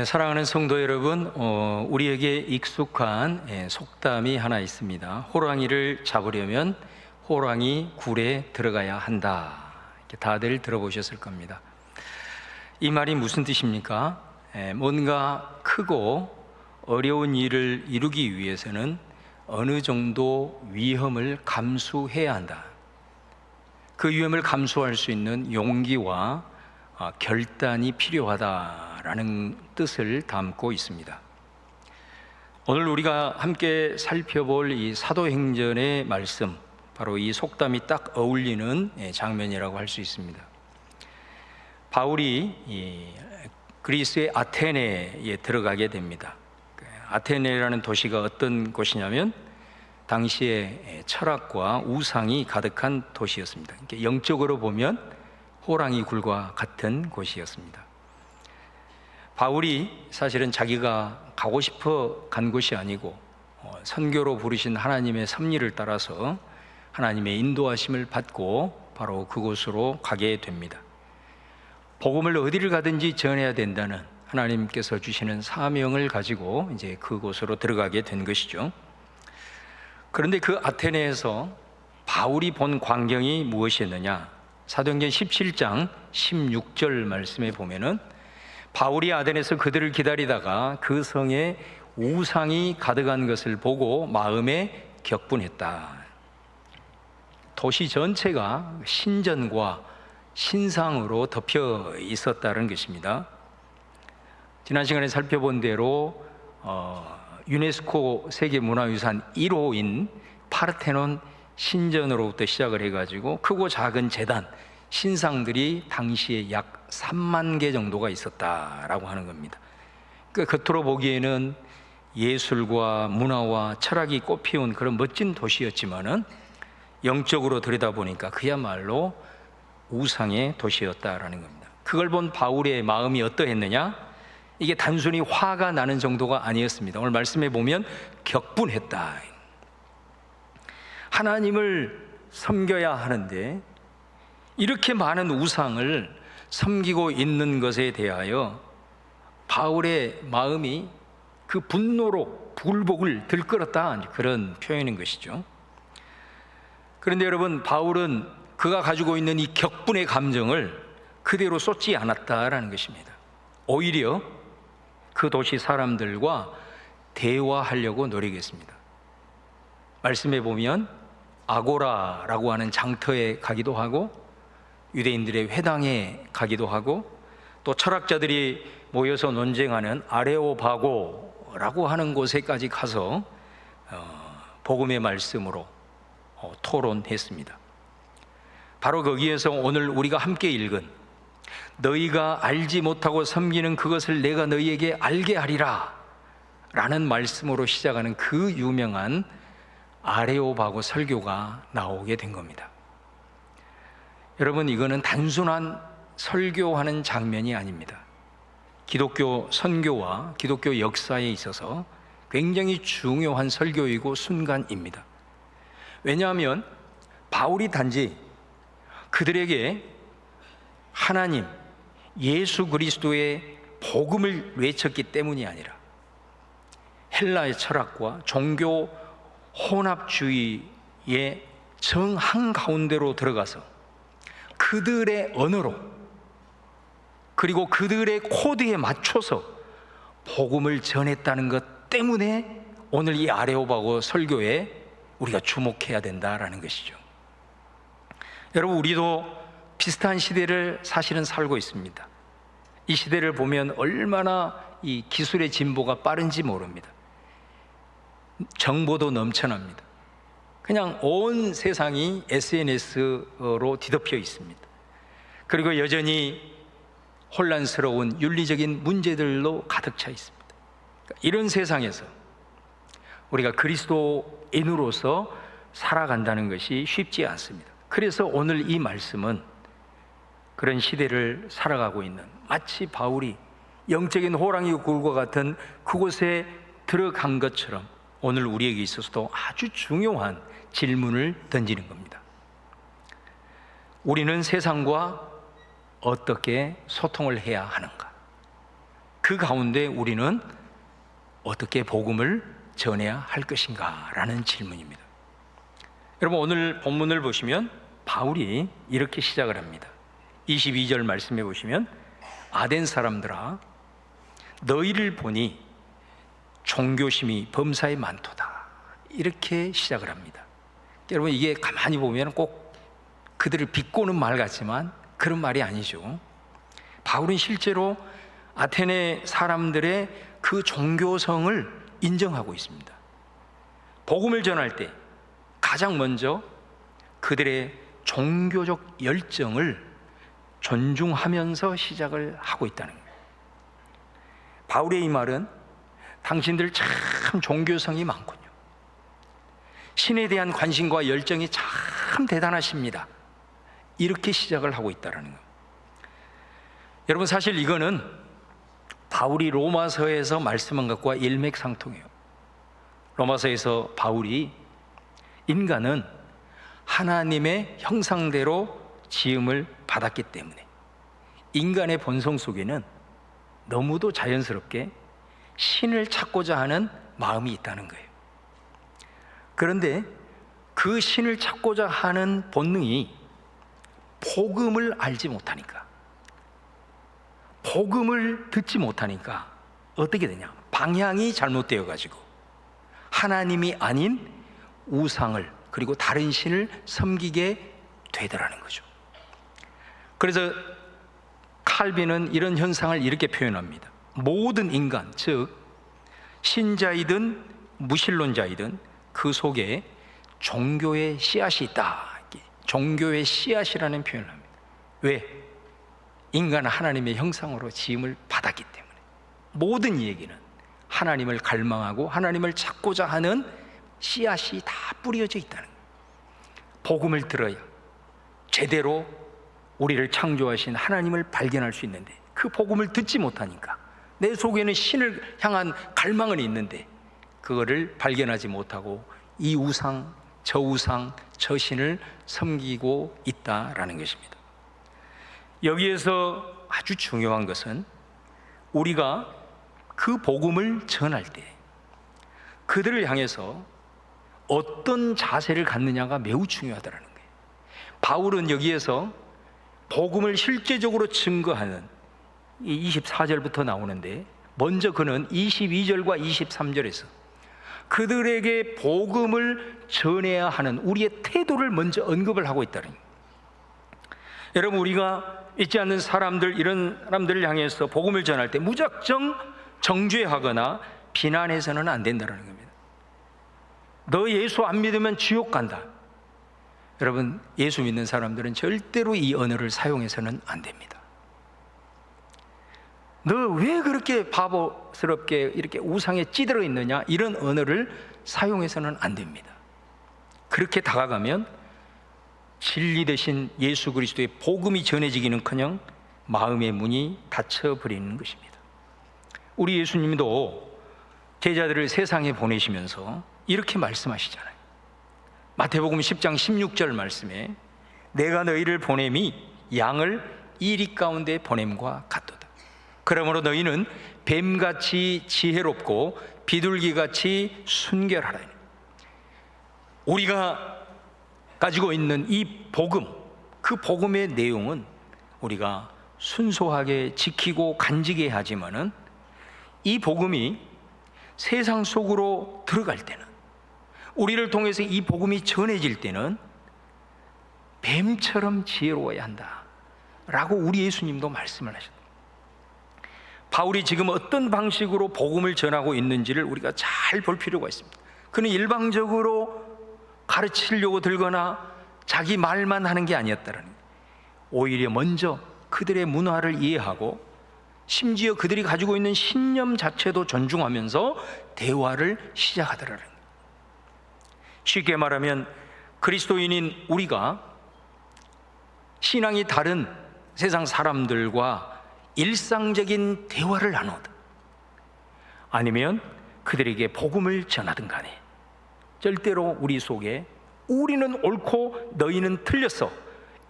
사랑하는 성도 여러분, 우리에게 익숙한 속담이 하나 있습니다. 호랑이를 잡으려면 호랑이 굴에 들어가야 한다. 이렇게 다들 들어보셨을 겁니다. 이 말이 무슨 뜻입니까? 뭔가 크고 어려운 일을 이루기 위해서는 어느 정도 위험을 감수해야 한다. 그 위험을 감수할 수 있는 용기와 결단이 필요하다라는 뜻을 담고 있습니다. 오늘 우리가 함께 살펴볼 이 사도행전의 말씀, 바로 이 속담이 딱 어울리는 장면이라고 할 수 있습니다. 바울이 그리스의 아테네에 들어가게 됩니다. 아테네라는 도시가 어떤 곳이냐면 당시에 철학과 우상이 가득한 도시였습니다. 영적으로 보면 호랑이 굴과 같은 곳이었습니다. 바울이 사실은 자기가 가고 싶어 간 곳이 아니고 선교로 부르신 하나님의 섭리를 따라서 하나님의 인도하심을 받고 바로 그곳으로 가게 됩니다. 복음을 어디를 가든지 전해야 된다는 하나님께서 주시는 사명을 가지고 이제 그곳으로 들어가게 된 것이죠. 그런데 그 아테네에서 바울이 본 광경이 무엇이었느냐? 사도행전 17장 16절 말씀에 보면은 바울이 아덴에서 그들을 기다리다가 그 성에 우상이 가득한 것을 보고 마음에 격분했다. 도시 전체가 신전과 신상으로 덮여 있었다는 것입니다. 지난 시간에 살펴본 대로 유네스코 세계문화유산 1호인 파르테논 신전으로부터 시작을 해가지고 크고 작은 제단, 신상들이 당시에 약 3만 개 정도가 있었다라고 하는 겁니다. 그러니까 겉으로 보기에는 예술과 문화와 철학이 꽃피운 그런 멋진 도시였지만은 영적으로 들여다보니까 그야말로 우상의 도시였다라는 겁니다. 그걸 본 바울의 마음이 어떠했느냐? 이게 단순히 화가 나는 정도가 아니었습니다. 오늘 말씀해 보면 격분했다. 하나님을 섬겨야 하는데 이렇게 많은 우상을 섬기고 있는 것에 대하여 바울의 마음이 그 분노로 굴복을 들끓었다, 그런 표현인 것이죠. 그런데 여러분, 바울은 그가 가지고 있는 이 격분의 감정을 그대로 쏟지 않았다라는 것입니다. 오히려 그 도시 사람들과 대화하려고 노력했습니다. 말씀해 보면 아고라라고 하는 장터에 가기도 하고 유대인들의 회당에 가기도 하고 또 철학자들이 모여서 논쟁하는 아레오바고라고 하는 곳에까지 가서 복음의 말씀으로 토론했습니다. 바로 거기에서 오늘 우리가 함께 읽은 너희가 알지 못하고 섬기는 그것을 내가 너희에게 알게 하리라 라는 말씀으로 시작하는 그 유명한 아레오바고 설교가 나오게 된 겁니다. 여러분, 이거는 단순한 설교하는 장면이 아닙니다. 기독교 선교와 기독교 역사에 있어서 굉장히 중요한 설교이고 순간입니다. 왜냐하면 바울이 단지 그들에게 하나님, 예수 그리스도의 복음을 외쳤기 때문이 아니라 헬라의 철학과 종교 혼합주의의 정 한가운데로 들어가서 그들의 언어로 그리고 그들의 코드에 맞춰서 복음을 전했다는 것 때문에 오늘 이 아레오바고 설교에 우리가 주목해야 된다라는 것이죠. 여러분, 우리도 비슷한 시대를 사실은 살고 있습니다. 이 시대를 보면 얼마나 이 기술의 진보가 빠른지 모릅니다. 정보도 넘쳐납니다. 그냥 온 세상이 SNS로 뒤덮여 있습니다. 그리고 여전히 혼란스러운 윤리적인 문제들로 가득 차 있습니다. 이런 세상에서 우리가 그리스도인으로서 살아간다는 것이 쉽지 않습니다. 그래서 오늘 이 말씀은 그런 시대를 살아가고 있는, 마치 바울이 영적인 호랑이 굴과 같은 그곳에 들어간 것처럼 오늘 우리에게 있어서도 아주 중요한 질문을 던지는 겁니다. 우리는 세상과 어떻게 소통을 해야 하는가? 그 그 가운데 우리는 어떻게 복음을 전해야 할 것인가 라는 질문입니다. 여러분, 오늘 본문을 보시면 바울이 이렇게 시작을 합니다. 22절 말씀해 보시면, 아덴 사람들아, 너희를 보니 종교심이 범사에 많도다, 이렇게 시작을 합니다. 여러분, 이게 가만히 보면 꼭 그들을 비꼬는 말 같지만 그런 말이 아니죠. 바울은 실제로 아테네 사람들의 그 종교성을 인정하고 있습니다. 복음을 전할 때 가장 먼저 그들의 종교적 열정을 존중하면서 시작을 하고 있다는 거예요. 바울의 이 말은 당신들 참 종교성이 많군요. 신에 대한 관심과 열정이 참 대단하십니다. 이렇게 시작을 하고 있다는 거예요. 여러분, 사실 이거는 바울이 로마서에서 말씀한 것과 일맥상통해요. 로마서에서 바울이 인간은 하나님의 형상대로 지음을 받았기 때문에 인간의 본성 속에는 너무도 자연스럽게 신을 찾고자 하는 마음이 있다는 거예요. 그런데 그 신을 찾고자 하는 본능이 복음을 알지 못하니까, 복음을 듣지 못하니까 어떻게 되냐? 방향이 잘못되어 가지고 하나님이 아닌 우상을, 그리고 다른 신을 섬기게 되더라는 거죠. 그래서 칼빈은 이런 현상을 이렇게 표현합니다. 모든 인간, 즉 신자이든 무신론자이든 그 속에 종교의 씨앗이 있다. 종교의 씨앗이라는 표현을 합니다. 왜? 인간은 하나님의 형상으로 지음을 받았기 때문에. 모든 이 얘기는 하나님을 갈망하고 하나님을 찾고자 하는 씨앗이 다 뿌려져 있다는 거예요. 복음을 들어야 제대로 우리를 창조하신 하나님을 발견할 수 있는데, 그 복음을 듣지 못하니까 내 속에는 신을 향한 갈망은 있는데 그거를 발견하지 못하고 이 우상, 저 신을 섬기고 있다라는 것입니다. 여기에서 아주 중요한 것은 우리가 그 복음을 전할 때 그들을 향해서 어떤 자세를 갖느냐가 매우 중요하다는 거예요. 바울은 여기에서 복음을 실제적으로 증거하는 이 24절부터 나오는데, 먼저 그는 22절과 23절에서 그들에게 복음을 전해야 하는 우리의 태도를 먼저 언급을 하고 있다는 거예요. 여러분, 우리가 믿지 않는 사람들, 이런 사람들을 향해서 복음을 전할 때 무작정 정죄하거나 비난해서는 안 된다는 겁니다. 너 예수 안 믿으면 지옥 간다. 여러분, 예수 믿는 사람들은 절대로 이 언어를 사용해서는 안 됩니다. 너 왜 그렇게 바보스럽게 이렇게 우상에 찌들어 있느냐, 이런 언어를 사용해서는 안 됩니다. 그렇게 다가가면 진리 대신 예수 그리스도의 복음이 전해지기는커녕 마음의 문이 닫혀버리는 것입니다. 우리 예수님도 제자들을 세상에 보내시면서 이렇게 말씀하시잖아요. 마태복음 10장 16절 말씀에 내가 너희를 보냄이 양을 이리 가운데 보냄과 같도다. 그러므로 너희는 뱀같이 지혜롭고 비둘기같이 순결하라. 우리가 가지고 있는 이 복음, 그 복음의 내용은 우리가 순수하게 지키고 간직해야 하지만은 이 복음이 세상 속으로 들어갈 때는, 우리를 통해서 이 복음이 전해질 때는 뱀처럼 지혜로워야 한다 라고 우리 예수님도 말씀을 하셨습니다. 바울이 지금 어떤 방식으로 복음을 전하고 있는지를 우리가 잘 볼 필요가 있습니다. 그는 일방적으로 가르치려고 들거나 자기 말만 하는 게 아니었다라는 거예요. 오히려 먼저 그들의 문화를 이해하고 심지어 그들이 가지고 있는 신념 자체도 존중하면서 대화를 시작하더라는 거예요. 쉽게 말하면 그리스도인인 우리가 신앙이 다른 세상 사람들과 일상적인 대화를 나누든 아니면 그들에게 복음을 전하든 간에 절대로 우리 속에 우리는 옳고 너희는 틀렸어,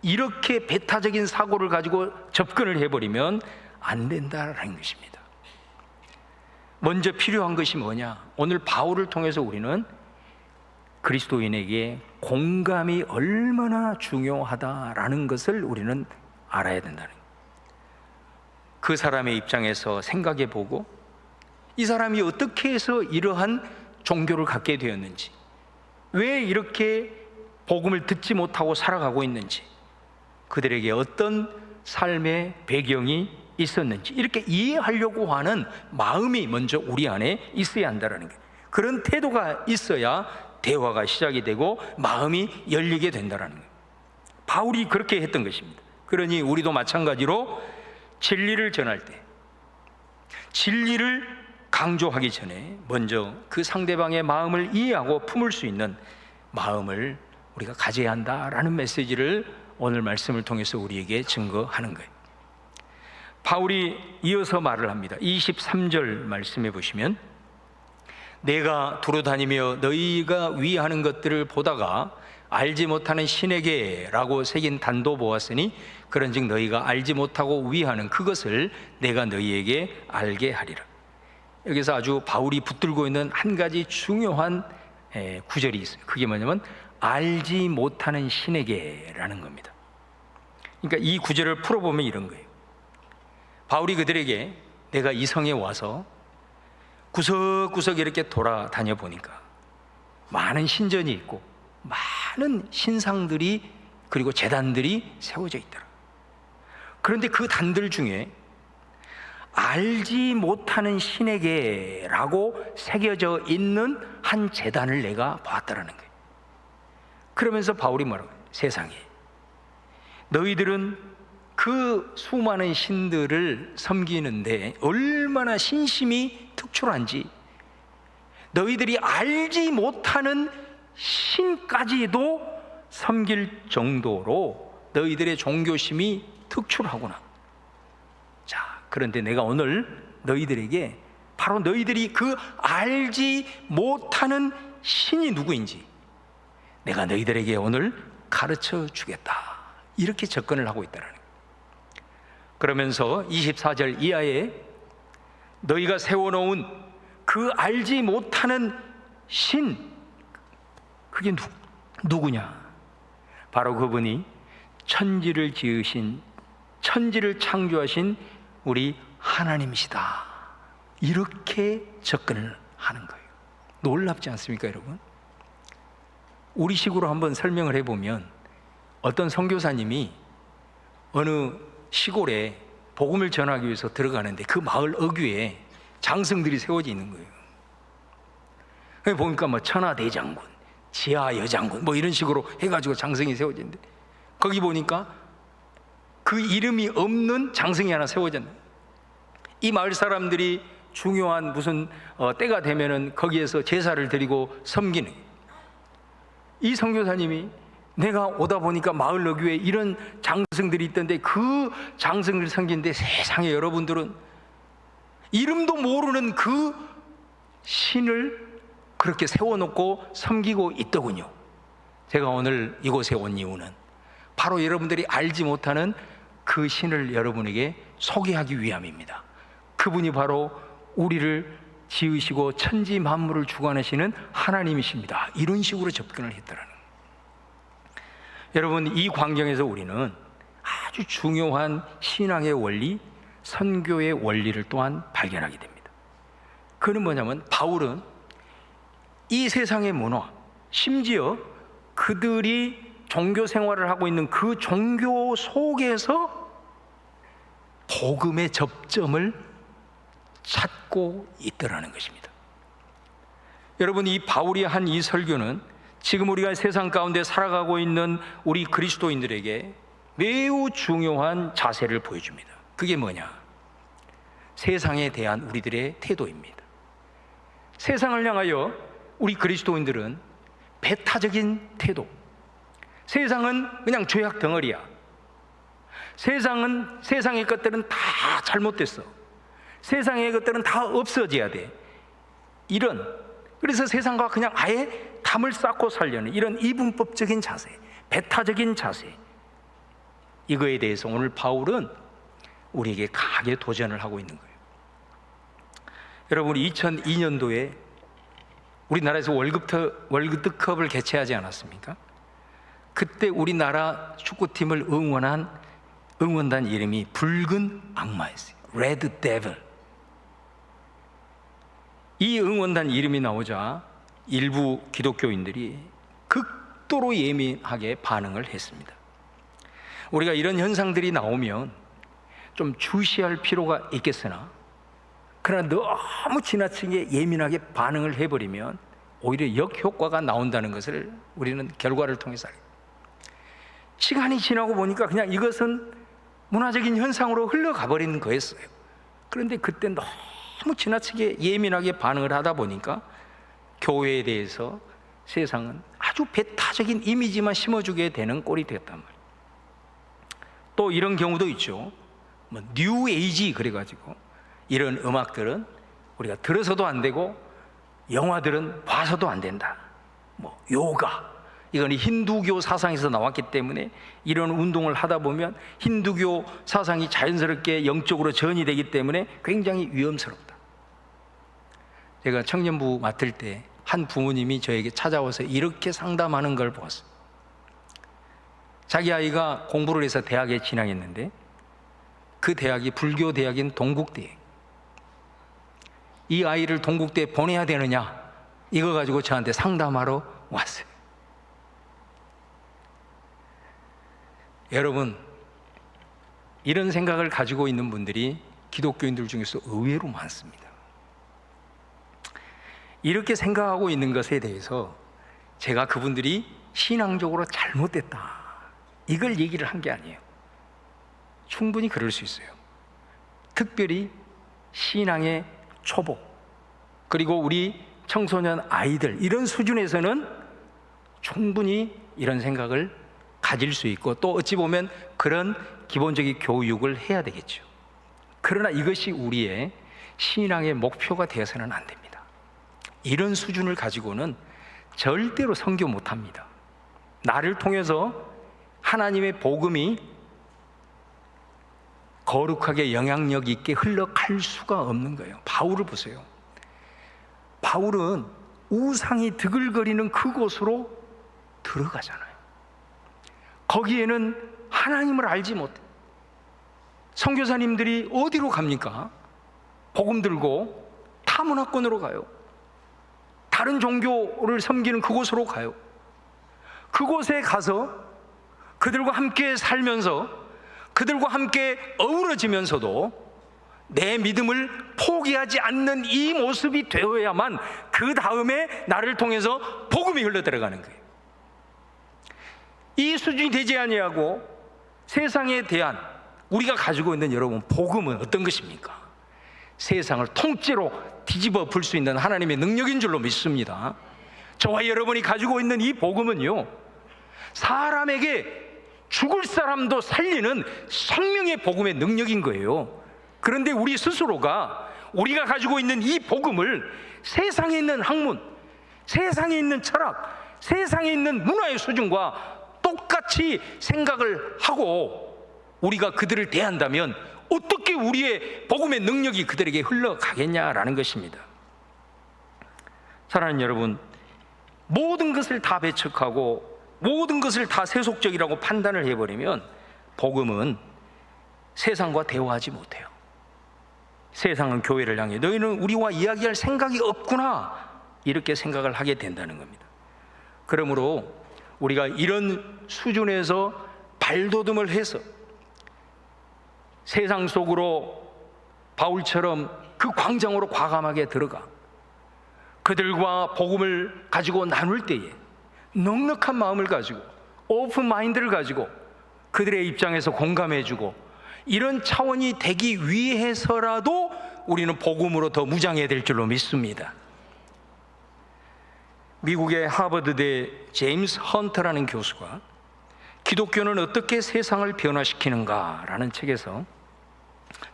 이렇게 배타적인 사고를 가지고 접근을 해버리면 안 된다라는 것입니다. 먼저 필요한 것이 뭐냐? 오늘 바울을 통해서 우리는 그리스도인에게 공감이 얼마나 중요하다라는 것을 우리는 알아야 된다는 거예요. 그 사람의 입장에서 생각해 보고 이 사람이 어떻게 해서 이러한 종교를 갖게 되었는지, 왜 이렇게 복음을 듣지 못하고 살아가고 있는지, 그들에게 어떤 삶의 배경이 있었는지 이렇게 이해하려고 하는 마음이 먼저 우리 안에 있어야 한다는 거예요. 그런 태도가 있어야 대화가 시작이 되고 마음이 열리게 된다는 거예요. 바울이 그렇게 했던 것입니다. 그러니 우리도 마찬가지로 진리를 전할 때, 진리를 강조하기 전에 먼저 그 상대방의 마음을 이해하고 품을 수 있는 마음을 우리가 가져야 한다라는 메시지를 오늘 말씀을 통해서 우리에게 증거하는 거예요. 바울이 이어서 말을 합니다. 23절 말씀해 보시면, 내가 두루 다니며 너희가 위하는 것들을 보다가 알지 못하는 신에게 라고 새긴 단도 보았으니 그런즉 너희가 알지 못하고 위하는 그것을 내가 너희에게 알게 하리라. 여기서 아주 바울이 붙들고 있는 한 가지 중요한 구절이 있어요. 그게 뭐냐면 알지 못하는 신에게 라는 겁니다. 그러니까 이 구절을 풀어보면 이런 거예요. 바울이 그들에게 내가 이 성에 와서 구석구석 이렇게 돌아다녀 보니까 많은 신전이 있고 많은 신상들이 그리고 제단들이 세워져 있더라. 그런데 그 단들 중에 알지 못하는 신에게 라고 새겨져 있는 한 제단을 내가 봤다라는 거예요. 그러면서 바울이 뭐라고 해요? 세상에 너희들은 그 수많은 신들을 섬기는데 얼마나 신심이 특출한지, 너희들이 알지 못하는 신까지도 섬길 정도로 너희들의 종교심이 특출하구나. 자, 그런데 내가 오늘 너희들에게 바로 너희들이 그 알지 못하는 신이 누구인지 내가 너희들에게 오늘 가르쳐 주겠다. 이렇게 접근을 하고 있다는 거예요. 그러면서 24절 이하에 너희가 세워놓은 그 알지 못하는 신, 그게 누구냐? 바로 그분이 천지를 지으신, 천지를 창조하신 우리 하나님이시다. 이렇게 접근을 하는 거예요. 놀랍지 않습니까, 여러분? 우리식으로 한번 설명을 해보면, 어떤 선교사님이 어느 시골에 복음을 전하기 위해서 들어가는데 그 마을 어귀에 장승들이 세워져 있는 거예요. 보니까 뭐 천하대장군, 지하여장군 뭐 이런 식으로 해가지고 장승이 세워져 있는데, 거기 보니까 그 이름이 없는 장승이 하나 세워졌네. 이 마을 사람들이 중요한 무슨 때가 되면은 거기에서 제사를 드리고 섬기는, 이 선교사님이 내가 오다 보니까 마을 어귀에 이런 장승들이 있던데 그 장승을 섬기는데 세상에 여러분들은 이름도 모르는 그 신을 그렇게 세워놓고 섬기고 있더군요. 제가 오늘 이곳에 온 이유는 바로 여러분들이 알지 못하는 그 신을 여러분에게 소개하기 위함입니다. 그분이 바로 우리를 지으시고 천지 만물을 주관하시는 하나님이십니다. 이런 식으로 접근을 했더라는 거예요. 여러분, 이 광경에서 우리는 아주 중요한 신앙의 원리, 선교의 원리를 또한 발견하게 됩니다. 그는 뭐냐면 바울은 이 세상의 문화, 심지어 그들이 종교 생활을 하고 있는 그 종교 속에서 복음의 접점을 찾고 있더라는 것입니다. 여러분, 이 바울이 한 이 설교는 지금 우리가 세상 가운데 살아가고 있는 우리 그리스도인들에게 매우 중요한 자세를 보여줍니다. 그게 뭐냐? 세상에 대한 우리들의 태도입니다. 세상을 향하여 우리 그리스도인들은 배타적인 태도, 세상은 그냥 죄악 덩어리야, 세상의 것들은 다 잘못됐어, 세상의 것들은 다 없어져야 돼, 그래서 세상과 그냥 아예 담을 쌓고 살려는 이런 이분법적인 자세, 배타적인 자세, 이거에 대해서 오늘 바울은 우리에게 강하게 도전을 하고 있는 거예요. 여러분, 2002년도에 우리나라에서 월드컵을 개최하지 않았습니까? 그때 우리나라 축구팀을 응원한 응원단 이름이 붉은 악마였어요. 레드 데빌. 이 응원단 이름이 나오자 일부 기독교인들이 극도로 예민하게 반응을 했습니다. 우리가 이런 현상들이 나오면 좀 주시할 필요가 있겠으나, 그러나 너무 지나치게 예민하게 반응을 해버리면 오히려 역효과가 나온다는 것을 우리는 결과를 통해서 알게 됩니다. 시간이 지나고 보니까 그냥 이것은 문화적인 현상으로 흘러가 버리는 거였어요. 그런데 그때 너무 지나치게 예민하게 반응을 하다 보니까 교회에 대해서 세상은 아주 배타적인 이미지만 심어주게 되는 꼴이 되었단 말이에요. 또 이런 경우도 있죠. 뉴 에이지 그래가지고 이런 음악들은 우리가 들어서도 안 되고 영화들은 봐서도 안 된다. 요가, 이건 힌두교 사상에서 나왔기 때문에 이런 운동을 하다 보면 힌두교 사상이 자연스럽게 영적으로 전이 되기 때문에 굉장히 위험스럽다. 제가 청년부 맡을 때 한 부모님이 저에게 찾아와서 이렇게 상담하는 걸 보았어요. 자기 아이가 공부를 해서 대학에 진학했는데 그 대학이 불교 대학인 동국대. 이 아이를 동국대에 보내야 되느냐, 이거 가지고 저한테 상담하러 왔어요. 여러분, 이런 생각을 가지고 있는 분들이 기독교인들 중에서 의외로 많습니다. 이렇게 생각하고 있는 것에 대해서 제가 그분들이 신앙적으로 잘못됐다, 이걸 얘기를 한 게 아니에요. 충분히 그럴 수 있어요. 특별히 신앙의 초보, 그리고 우리 청소년 아이들, 이런 수준에서는 충분히 이런 생각을 가질 수 있고, 또 어찌 보면 그런 기본적인 교육을 해야 되겠죠. 그러나 이것이 우리의 신앙의 목표가 되어서는 안 됩니다. 이런 수준을 가지고는 절대로 선교 못합니다. 나를 통해서 하나님의 복음이 거룩하게 영향력 있게 흘러갈 수가 없는 거예요. 바울을 보세요. 바울은 우상이 드글거리는 그곳으로 들어가잖아요. 거기에는 하나님을 알지 못해. 선교사님들이 어디로 갑니까? 복음 들고 타문화권으로 가요. 다른 종교를 섬기는 그곳으로 가요. 그곳에 가서 그들과 함께 살면서 그들과 함께 어우러지면서도 내 믿음을 포기하지 않는 이 모습이 되어야만 그 다음에 나를 통해서 복음이 흘러들어가는 거예요. 이 수준이 되지 아니하고 세상에 대한 우리가 가지고 있는, 여러분, 복음은 어떤 것입니까? 세상을 통째로 뒤집어 풀 수 있는 하나님의 능력인 줄로 믿습니다. 저와 여러분이 가지고 있는 이 복음은요, 사람에게 죽을 사람도 살리는 생명의 복음의 능력인 거예요. 그런데 우리 스스로가 우리가 가지고 있는 이 복음을 세상에 있는 학문, 세상에 있는 철학, 세상에 있는 문화의 수준과 똑같이 생각을 하고 우리가 그들을 대한다면 어떻게 우리의 복음의 능력이 그들에게 흘러가겠냐라는 것입니다. 사랑하는 여러분, 모든 것을 다 배척하고 모든 것을 다 세속적이라고 판단을 해버리면 복음은 세상과 대화하지 못해요. 세상은 교회를 향해 너희는 우리와 이야기할 생각이 없구나, 이렇게 생각을 하게 된다는 겁니다. 그러므로 우리가 이런 수준에서 발돋움을 해서 세상 속으로 바울처럼 그 광장으로 과감하게 들어가 그들과 복음을 가지고 나눌 때에 넉넉한 마음을 가지고 오픈 마인드를 가지고 그들의 입장에서 공감해주고, 이런 차원이 되기 위해서라도 우리는 복음으로 더 무장해야 될 줄로 믿습니다. 미국의 하버드대 제임스 헌터라는 교수가 기독교는 어떻게 세상을 변화시키는가라는 책에서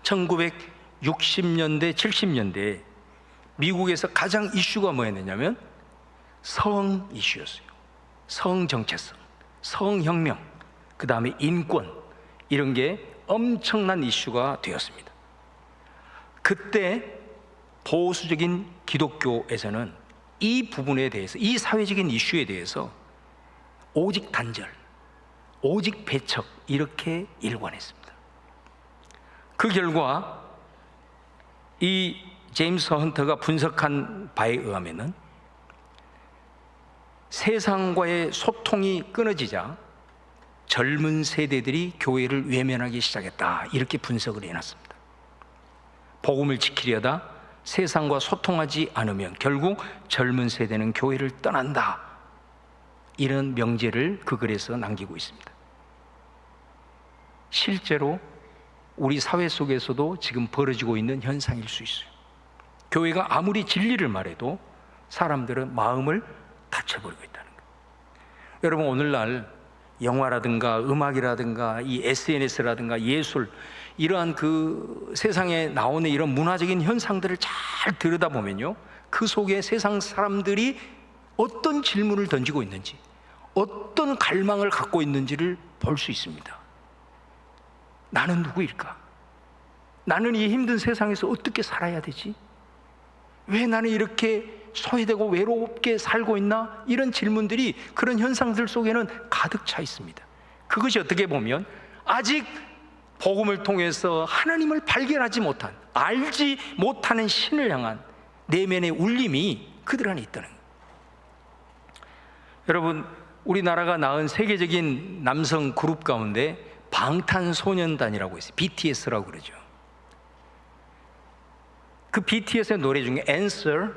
1960년대, 70년대에 미국에서 가장 이슈가 뭐였냐면 성 이슈였어요. 성 정체성, 성혁명, 그 다음에 인권, 이런 게 엄청난 이슈가 되었습니다. 그때 보수적인 기독교에서는 이 부분에 대해서, 이 사회적인 이슈에 대해서 오직 단절, 오직 배척, 이렇게 일관했습니다. 그 결과 이 제임스 헌터가 분석한 바에 의하면은 세상과의 소통이 끊어지자 젊은 세대들이 교회를 외면하기 시작했다, 이렇게 분석을 해놨습니다. 복음을 지키려다 세상과 소통하지 않으면 결국 젊은 세대는 교회를 떠난다, 이런 명제를 그 글에서 남기고 있습니다. 실제로 우리 사회 속에서도 지금 벌어지고 있는 현상일 수 있어요. 교회가 아무리 진리를 말해도 사람들은 마음을 닫혀버리고 있다는 거예요. 여러분, 오늘날 영화라든가 음악이라든가 이 SNS라든가 예술, 이러한 그 세상에 나오는 이런 문화적인 현상들을 잘 들여다보면요, 그 속에 세상 사람들이 어떤 질문을 던지고 있는지, 어떤 갈망을 갖고 있는지를 볼 수 있습니다. 나는 누구일까? 나는 이 힘든 세상에서 어떻게 살아야 되지? 왜 나는 이렇게 소외되고 외롭게 살고 있나? 이런 질문들이 그런 현상들 속에는 가득 차 있습니다. 그것이 어떻게 보면 아직 복음을 통해서 하나님을 발견하지 못한, 알지 못하는 신을 향한 내면의 울림이 그들 안에 있다는 거예요. 여러분, 우리나라가 낳은 세계적인 남성 그룹 가운데 방탄소년단이라고 있어요. BTS라고 그러죠. 그 BTS의 노래 중에 Answer,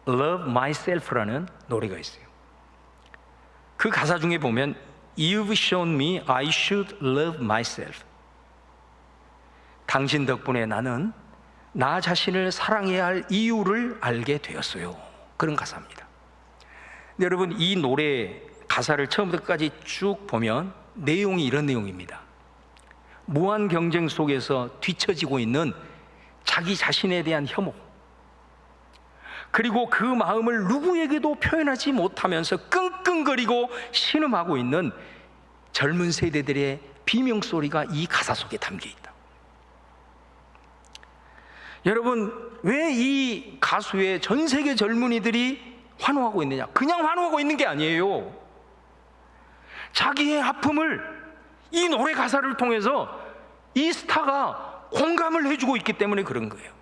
Love Myself라는 노래가 있어요. 그 가사 중에 보면 You've shown me I should love myself. 당신 덕분에 나는 나 자신을 사랑해야 할 이유를 알게 되었어요. 그런 가사입니다. 근데 여러분, 이 노래 가사를 처음부터 끝까지 쭉 보면 내용이 이런 내용입니다. 무한 경쟁 속에서 뒤처지고 있는 자기 자신에 대한 혐오, 그리고 그 마음을 누구에게도 표현하지 못하면서 끙끙거리고 신음하고 있는 젊은 세대들의 비명소리가 이 가사 속에 담겨 있다. 여러분, 왜 이 가수의 전 세계 젊은이들이 환호하고 있느냐? 그냥 환호하고 있는 게 아니에요. 자기의 아픔을 이 노래 가사를 통해서 이 스타가 공감을 해주고 있기 때문에 그런 거예요.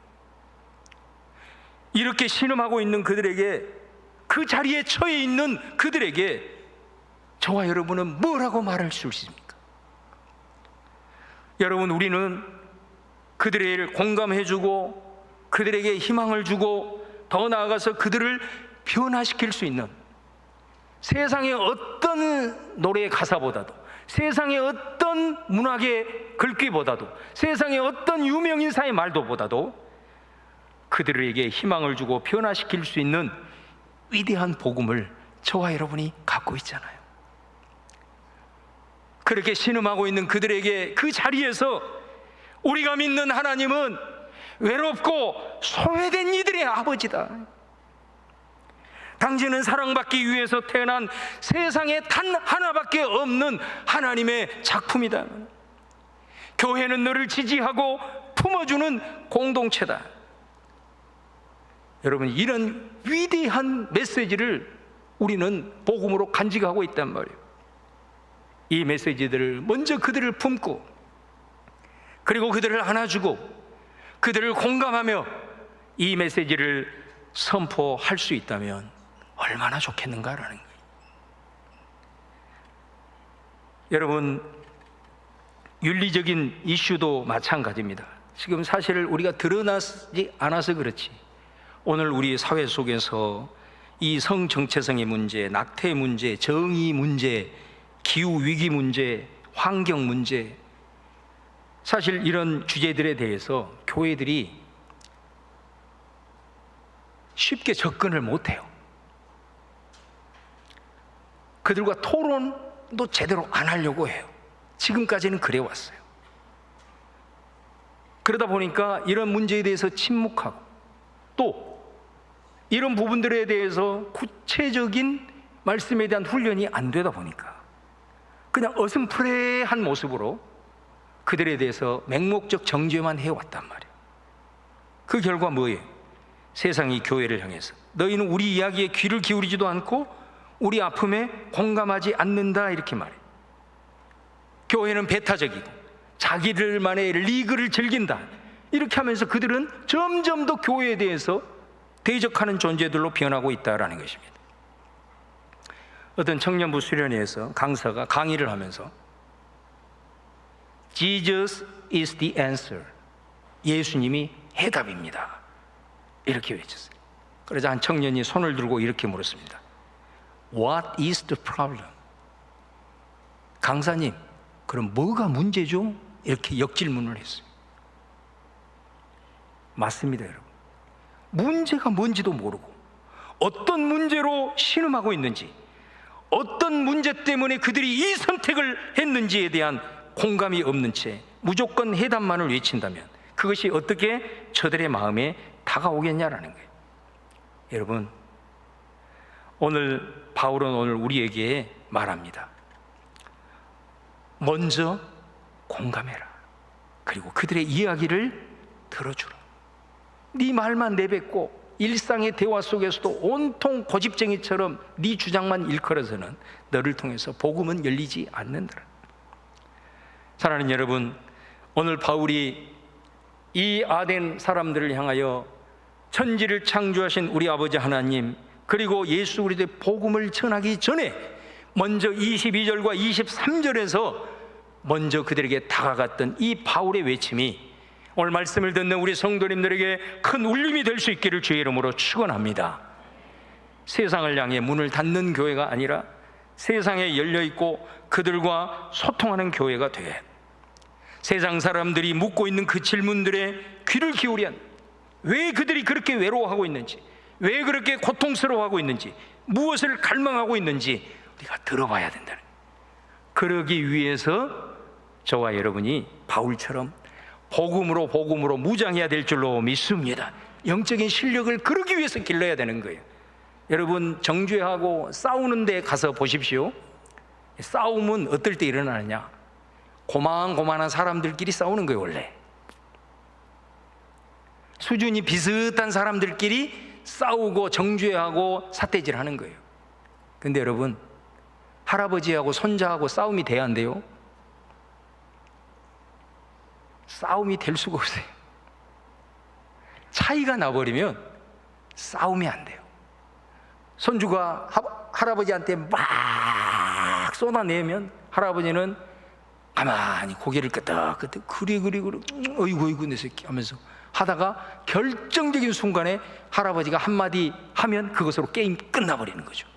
이렇게 신음하고 있는 그들에게, 그 자리에 처해 있는 그들에게 저와 여러분은 뭐라고 말할 수 있습니까? 여러분, 우리는 그들을 공감해주고 그들에게 희망을 주고 더 나아가서 그들을 변화시킬 수 있는, 세상의 어떤 노래의 가사보다도, 세상의 어떤 문학의 글귀보다도, 세상의 어떤 유명인사의 말도보다도 그들에게 희망을 주고 변화시킬 수 있는 위대한 복음을 저와 여러분이 갖고 있잖아요. 그렇게 신음하고 있는 그들에게 그 자리에서 우리가 믿는 하나님은 외롭고 소외된 이들의 아버지다. 당신은 사랑받기 위해서 태어난 세상에 단 하나밖에 없는 하나님의 작품이다. 교회는 너를 지지하고 품어주는 공동체다. 여러분, 이런 위대한 메시지를 우리는 복음으로 간직하고 있단 말이에요. 이 메시지들을 먼저 그들을 품고, 그리고 그들을 안아주고 그들을 공감하며 이 메시지를 선포할 수 있다면 얼마나 좋겠는가라는 거예요. 여러분, 윤리적인 이슈도 마찬가지입니다. 지금 사실 우리가 드러나지 않아서 그렇지, 오늘 우리 사회 속에서 이 성정체성의 문제, 낙태 문제, 정의 문제, 기후위기 문제, 환경 문제, 사실 이런 주제들에 대해서 교회들이 쉽게 접근을 못해요. 그들과 토론도 제대로 안 하려고 해요. 지금까지는 그래 왔어요. 그러다 보니까 이런 문제에 대해서 침묵하고, 또 이런 부분들에 대해서 구체적인 말씀에 대한 훈련이 안 되다 보니까 그냥 어슴푸레한 모습으로 그들에 대해서 맹목적 정죄만 해왔단 말이에요. 그 결과 뭐예요? 세상이 교회를 향해서 너희는 우리 이야기에 귀를 기울이지도 않고 우리 아픔에 공감하지 않는다 이렇게 말해. 교회는 배타적이고 자기들만의 리그를 즐긴다 이렇게 하면서 그들은 점점 더 교회에 대해서 대적하는 존재들로 변하고 있다라는 것입니다. 어떤 청년부 수련회에서 강사가 강의를 하면서 Jesus is the answer, 예수님이 해답입니다 이렇게 외쳤어요. 그러자 한 청년이 손을 들고 이렇게 물었습니다. What is the problem? 강사님, 그럼 뭐가 문제죠? 이렇게 역질문을 했어요. 맞습니다, 여러분. 문제가 뭔지도 모르고 어떤 문제로 신음하고 있는지, 어떤 문제 때문에 그들이 이 선택을 했는지에 대한 공감이 없는 채 무조건 해답만을 외친다면 그것이 어떻게 저들의 마음에 다가오겠냐라는 거예요. 여러분, 오늘 바울은 오늘 우리에게 말합니다. 먼저 공감해라. 그리고 그들의 이야기를 들어주라. 네 말만 내뱉고 일상의 대화 속에서도 온통 고집쟁이처럼 네 주장만 일컬어서는 너를 통해서 복음은 열리지 않는다. 사랑하는 여러분, 오늘 바울이 이 아덴 사람들을 향하여 천지를 창조하신 우리 아버지 하나님, 그리고 예수 그리스도의 복음을 전하기 전에 먼저 22절과 23절에서 먼저 그들에게 다가갔던 이 바울의 외침이 오늘 말씀을 듣는 우리 성도님들에게 큰 울림이 될 수 있기를 주의 이름으로 축원합니다. 세상을 향해 문을 닫는 교회가 아니라 세상에 열려있고 그들과 소통하는 교회가 돼. 세상 사람들이 묻고 있는 그 질문들에 귀를 기울여 왜 그들이 그렇게 외로워하고 있는지, 왜 그렇게 고통스러워하고 있는지, 무엇을 갈망하고 있는지 우리가 들어봐야 된다는. 그러기 위해서 저와 여러분이 바울처럼 복음으로 무장해야 될 줄로 믿습니다. 영적인 실력을 그러기 위해서 길러야 되는 거예요. 여러분, 정죄하고 싸우는 데 가서 보십시오. 싸움은 어떨 때 일어나느냐? 고만고만한 사람들끼리 싸우는 거예요. 원래 수준이 비슷한 사람들끼리 싸우고 정죄하고 삿대질하는 거예요. 근데 여러분, 할아버지하고 손자하고 싸움이 돼야 안 돼요? 싸움이 될 수가 없어요. 차이가 나버리면 싸움이 안 돼요. 손주가 할아버지한테 막 쏟아내면 할아버지는 가만히 고개를 끄덕끄덕 그리 어이구 내 새끼 하면서 하다가 결정적인 순간에 할아버지가 한마디 하면 그것으로 게임 끝나버리는 거죠.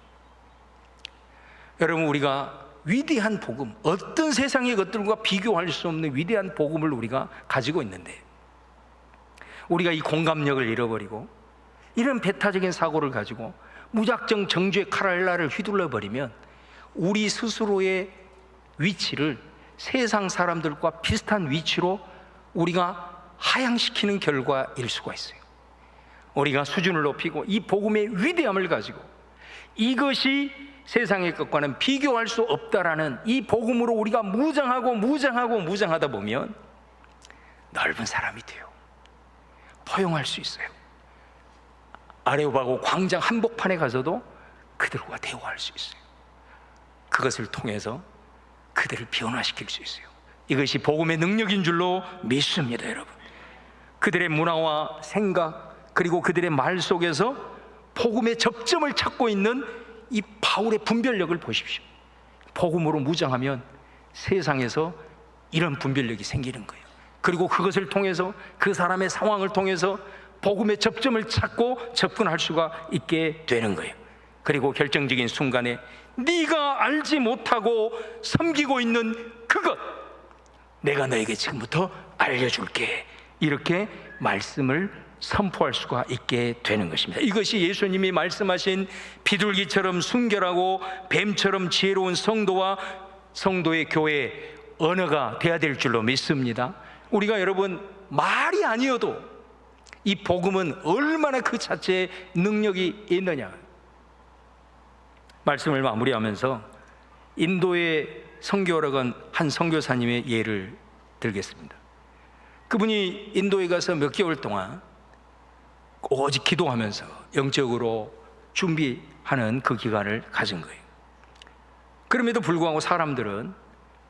여러분, 우리가 위대한 복음, 어떤 세상의 것들과 비교할 수 없는 위대한 복음을 우리가 가지고 있는데 우리가 이 공감력을 잃어버리고 이런 배타적인 사고를 가지고 무작정 정죄의 칼날을 휘둘러 버리면 우리 스스로의 위치를 세상 사람들과 비슷한 위치로 우리가 하향시키는 결과일 수가 있어요. 우리가 수준을 높이고 이 복음의 위대함을 가지고 이것이 세상의 것과는 비교할 수 없다라는 이 복음으로 우리가 무장하다 보면 넓은 사람이 돼요. 포용할 수 있어요. 아레오바고 광장 한복판에 가서도 그들과 대화할 수 있어요. 그것을 통해서 그들을 변화시킬 수 있어요. 이것이 복음의 능력인 줄로 믿습니다, 여러분. 그들의 문화와 생각 그리고 그들의 말 속에서 복음의 접점을 찾고 있는 이 바울의 분별력을 보십시오. 복음으로 무장하면 세상에서 이런 분별력이 생기는 거예요. 그리고 그것을 통해서 그 사람의 상황을 통해서 복음의 접점을 찾고 접근할 수가 있게 되는 거예요. 그리고 결정적인 순간에 네가 알지 못하고 섬기고 있는 그것 내가 너에게 지금부터 알려줄게, 이렇게 말씀을 선포할 수가 있게 되는 것입니다. 이것이 예수님이 말씀하신 비둘기처럼 순결하고 뱀처럼 지혜로운 성도와 성도의 교회의 언어가 돼야 될 줄로 믿습니다. 우리가 여러분 말이 아니어도 이 복음은 얼마나 그 자체의 능력이 있느냐. 말씀을 마무리하면서 인도의 선교하러 간 한 선교사님의 예를 들겠습니다. 그분이 인도에 가서 몇 개월 동안 오직 기도하면서 영적으로 준비하는 그 기간을 가진 거예요. 그럼에도 불구하고 사람들은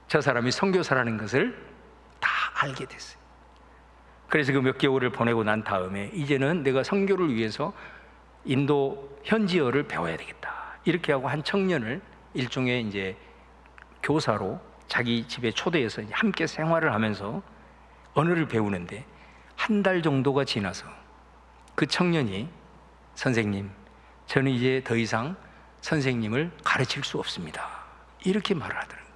저 사람이 선교사라는 것을 다 알게 됐어요. 그래서 그 몇 개월을 보내고 난 다음에 이제는 내가 선교를 위해서 인도 현지어를 배워야 되겠다, 이렇게 하고 한 청년을 일종의 이제 교사로 자기 집에 초대해서 함께 생활을 하면서 언어를 배우는데, 한 달 정도가 지나서 그 청년이 선생님, 저는 이제 더 이상 선생님을 가르칠 수 없습니다, 이렇게 말을 하더라고요.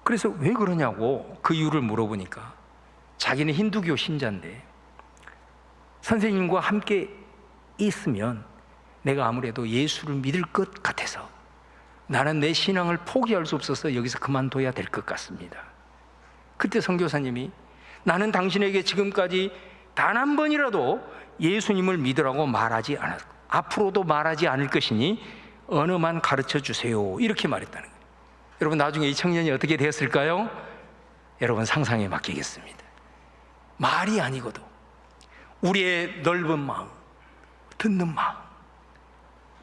그래서 왜 그러냐고 그 이유를 물어보니까 자기는 힌두교 신자인데 선생님과 함께 있으면 내가 아무래도 예수를 믿을 것 같아서 나는 내 신앙을 포기할 수 없어서 여기서 그만둬야 될 것 같습니다. 그때 선교사님이 나는 당신에게 지금까지 단 한 번이라도 예수님을 믿으라고 말하지 않았고 앞으로도 말하지 않을 것이니 언어만 가르쳐 주세요, 이렇게 말했다는 거예요. 여러분, 나중에 이 청년이 어떻게 되었을까요? 여러분 상상에 맡기겠습니다. 말이 아니고도 우리의 넓은 마음, 듣는 마음,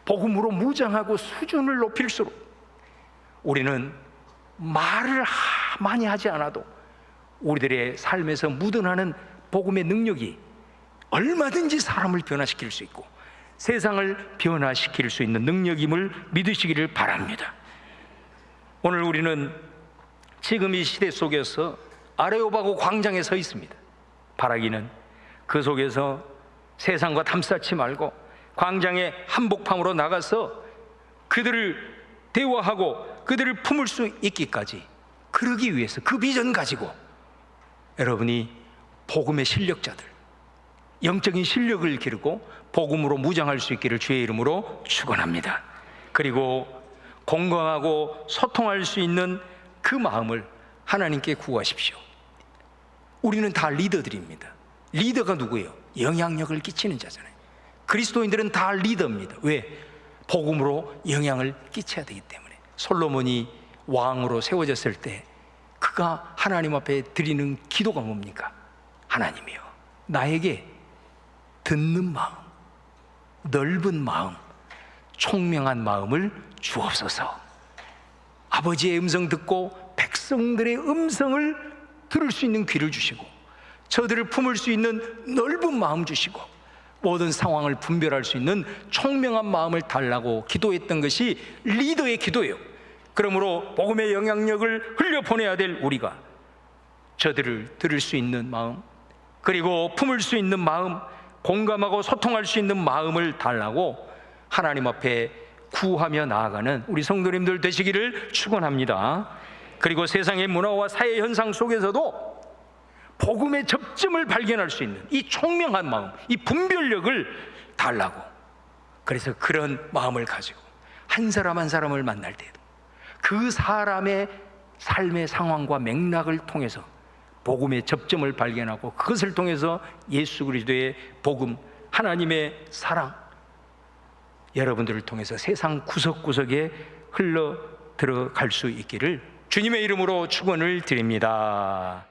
복음으로 무장하고 수준을 높일수록 우리는 말을 많이 하지 않아도 우리들의 삶에서 묻어나는 복음의 능력이 얼마든지 사람을 변화시킬 수 있고 세상을 변화시킬 수 있는 능력임을 믿으시기를 바랍니다. 오늘 우리는 지금 이 시대 속에서 아레오바고 광장에 서 있습니다. 바라기는 그 속에서 세상과 담쌓지 말고 광장에 한복판으로 나가서 그들을 대화하고 그들을 품을 수 있기까지, 그러기 위해서 그 비전 가지고 여러분이 복음의 실력자들, 영적인 실력을 기르고 복음으로 무장할 수 있기를 주의 이름으로 축원합니다. 그리고 공감하고 소통할 수 있는 그 마음을 하나님께 구하십시오. 우리는 다 리더들입니다. 리더가 누구예요? 영향력을 끼치는 자잖아요. 그리스도인들은 다 리더입니다. 왜? 복음으로 영향을 끼쳐야 되기 때문에. 솔로몬이 왕으로 세워졌을 때 그가 하나님 앞에 드리는 기도가 뭡니까? 하나님이여, 나에게 듣는 마음, 넓은 마음, 총명한 마음을 주옵소서. 아버지의 음성 듣고 백성들의 음성을 들을 수 있는 귀를 주시고 저들을 품을 수 있는 넓은 마음 주시고 모든 상황을 분별할 수 있는 총명한 마음을 달라고 기도했던 것이 리더의 기도예요. 그러므로 복음의 영향력을 흘려보내야 될 우리가 저들을 들을 수 있는 마음, 그리고 품을 수 있는 마음, 공감하고 소통할 수 있는 마음을 달라고 하나님 앞에 구하며 나아가는 우리 성도님들 되시기를 축원합니다. 그리고 세상의 문화와 사회 현상 속에서도 복음의 접점을 발견할 수 있는 이 총명한 마음, 이 분별력을 달라고, 그래서 그런 마음을 가지고 한 사람 한 사람을 만날 때에도 그 사람의 삶의 상황과 맥락을 통해서 복음의 접점을 발견하고 그것을 통해서 예수 그리스도의 복음, 하나님의 사랑, 여러분들을 통해서 세상 구석구석에 흘러 들어갈 수 있기를 주님의 이름으로 축원을 드립니다.